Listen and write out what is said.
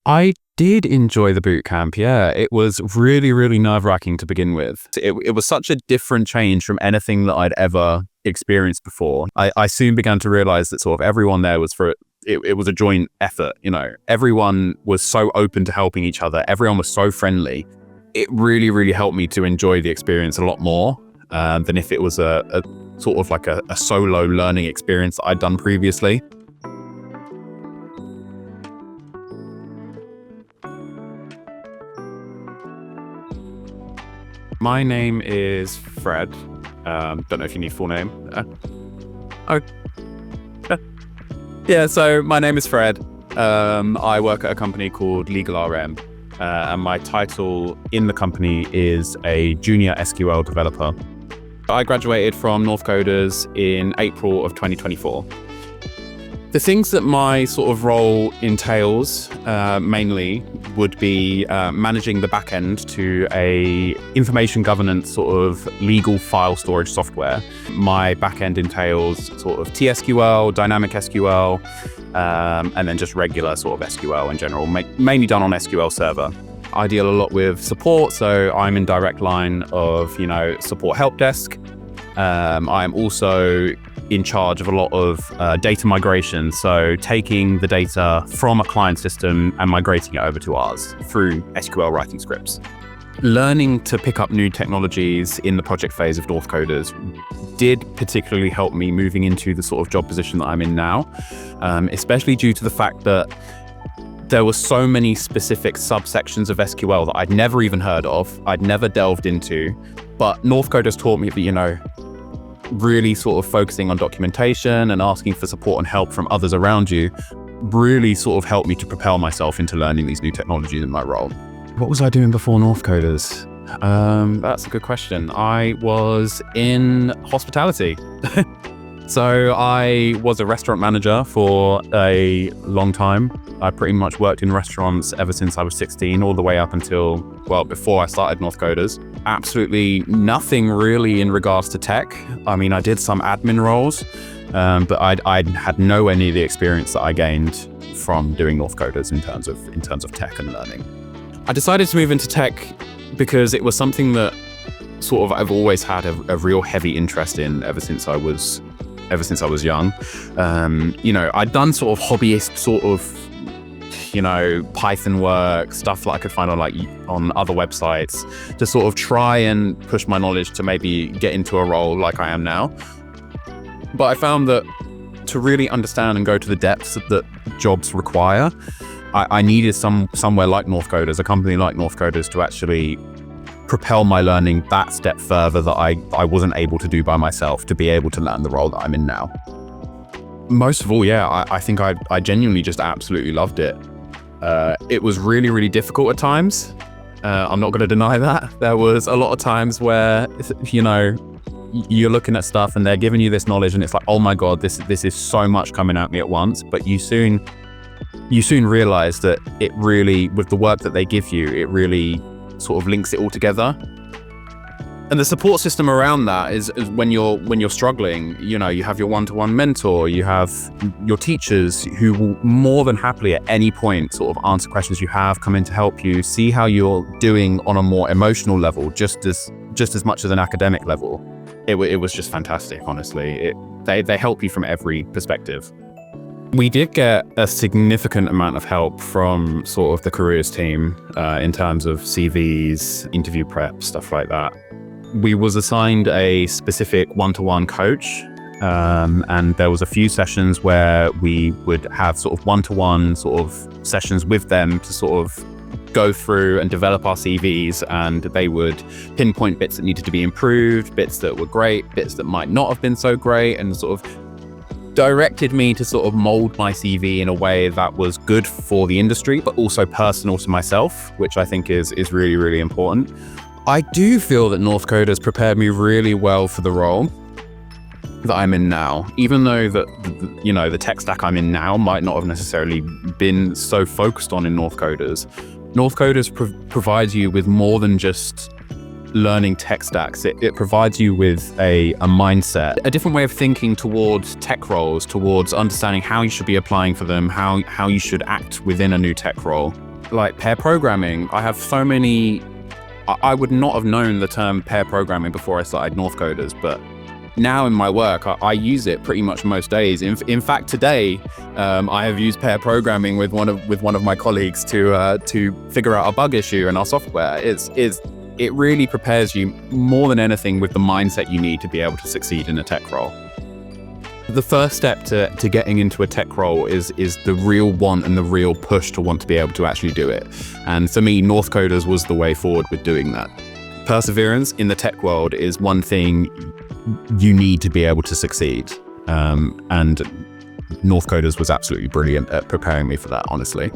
I did enjoy the boot camp. Yeah, it was really, really nerve-wracking to begin with. It was such a different change from anything that I'd ever experienced before. I soon began to realize that sort of everyone there was it was a joint effort. Everyone was so open to helping each other. Everyone was so friendly. It really, really helped me to enjoy the experience a lot more than if it was a sort of like a solo learning experience that I'd done previously. My name is Fred. Don't know if you need full name. Oh, yeah. So my name is Fred. I work at a company called Legal RM, and my title in the company is a junior SQL developer. I graduated from Northcoders in April of 2024. The things that my sort of role entails mainly would be managing the back end to a information governance sort of legal file storage software. My back end entails sort of TSQL, dynamic SQL, and then just regular sort of SQL in general, mainly done on SQL Server. I deal a lot with support, so I'm in direct line of, support help desk. I'm also in charge of a lot of data migration, so taking the data from a client system and migrating it over to ours through SQL writing scripts. Learning to pick up new technologies in the project phase of Northcoders did particularly help me moving into the sort of job position that I'm in now, especially due to the fact that there were so many specific subsections of SQL that I'd never even heard of, I'd never delved into, but Northcoders taught me that, really sort of focusing on documentation and asking for support and help from others around you really sort of helped me to propel myself into learning these new technologies in my role. What was I doing before Northcoders? That's a good question. I was in hospitality. So I was a restaurant manager for a long time. I pretty much worked in restaurants ever since I was 16, all the way up until, before I started Northcoders. Absolutely nothing really in regards to tech. I mean, I did some admin roles, but I had nowhere near the experience that I gained from doing Northcoders in terms of tech and learning. I decided to move into tech because it was something that sort of I've always had a real heavy interest in ever since I was young. I'd done sort of hobbyist sort of, Python work, stuff that I could find on other websites to sort of try and push my knowledge to maybe get into a role like I am now. But I found that to really understand and go to the depths that jobs require, I needed somewhere like Northcoders, a company like Northcoders, to actually propel my learning that step further that I wasn't able to do by myself, to be able to land the role that I'm in now. Most of all, I think I genuinely just absolutely loved it. It was really, really difficult at times. I'm not going to deny that. There was a lot of times where, you're looking at stuff and they're giving you this knowledge and it's like, oh my God, this is so much coming at me at once. But you soon realize that it really, with the work that they give you, it really sort of links it all together. And the support system around that is when you're struggling, you have your one-to-one mentor, you have your teachers who will more than happily at any point sort of answer questions you have, come in to help you, see how you're doing on a more emotional level, just as much as an academic level. It was just fantastic, honestly. They help you from every perspective. We did get a significant amount of help from sort of the careers team in terms of CVs, interview prep, stuff like that. We was assigned a specific one-to-one coach, and there was a few sessions where we would have sort of one-to-one sort of sessions with them to sort of go through and develop our CVs, and they would pinpoint bits that needed to be improved, bits that were great, bits that might not have been so great, and sort of directed me to sort of mold my CV in a way that was good for the industry, but also personal to myself, which I think is really, really important. I do feel that Northcoders prepared me really well for the role that I'm in now, even though the tech stack I'm in now might not have necessarily been so focused on in Northcoders. Northcoders provides you with more than just learning tech stacks. It provides you with a mindset, a different way of thinking towards tech roles, towards understanding how you should be applying for them, how you should act within a new tech role. like pair programming. I have so many. I would not have known the term pair programming before I started Northcoders, but now in my work, I use it pretty much most days. In fact, today I have used pair programming with one of my colleagues to figure out a bug issue in our software. It really prepares you more than anything with the mindset you need to be able to succeed in a tech role. The first step to getting into a tech role is the real want and the real push to want to be able to actually do it. And for me, Northcoders was the way forward with doing that. Perseverance in the tech world is one thing you need to be able to succeed. And Northcoders was absolutely brilliant at preparing me for that, honestly.